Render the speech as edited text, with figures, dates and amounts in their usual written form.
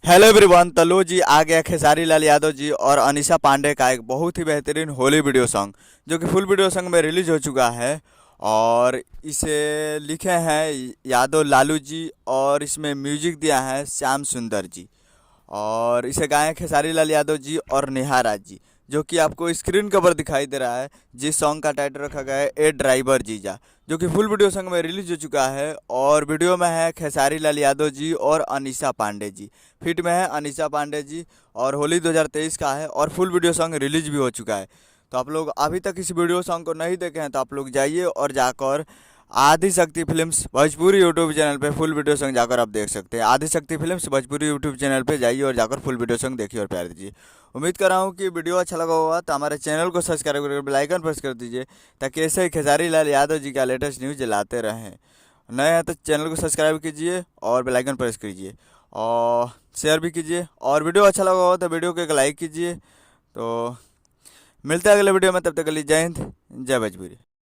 Hello everyone. तो लो जी आ गया खेसारी लाल यादव जी और अनीशा पांडे का एक बहुत ही बेहतरीन होली वीडियो सॉन्ग, जो कि फुल वीडियो सॉन्ग में रिलीज हो चुका है। और इसे लिखे हैं यादव लालू जी और इसमें म्यूजिक दिया है श्याम सुंदर जी। और इसे गाए हैं खेसारी लाल यादव जी और नेहा राज जी, जो कि आपको स्क्रीन कवर दिखाई दे रहा है। जिस सॉन्ग का टाइटल रखा गया है ए ड्राइवर जीजा, जो कि फुल वीडियो सॉन्ग में रिलीज हो चुका है। और वीडियो में है खेसारी लाल यादव जी और अनीशा पांडे जी, फिट में है अनीशा पांडे जी। और होली 2023 का है और फुल वीडियो सॉन्ग रिलीज भी हो चुका है। तो आप लोग अभी तक इस वीडियो सॉन्ग को नहीं देखे हैं तो आप लोग जाइए और जाकर Adishakti films Bhojpuri YouTube channel पे फुल वीडियो सॉन्ग जाकर आप देख सकते हैं। Adishakti films Bhojpuri YouTube channel पे जाइए और जाकर फुल वीडियो सॉन्ग देखिए और प्यार दीजिए। उम्मीद कर रहा हूँ कि वीडियो अच्छा लगा होगा, तो हमारे चैनल को सब्सक्राइब करके बेल आइकन प्रेस कर दीजिए, ताकि ऐसे ही खेसारी लाल यादव जी का लेटेस्ट न्यूज़ लाते रहें। नए हैं तो चैनल को सब्सक्राइब कीजिए और बेल आइकन प्रेस कीजिए और शेयर भी कीजिए। और वीडियो अच्छा लगा हो तो वीडियो को एक लाइक कीजिए। तो मिलते हैं अगले वीडियो में, तब तक के लिए जय हिंद, जय भोजपुरी।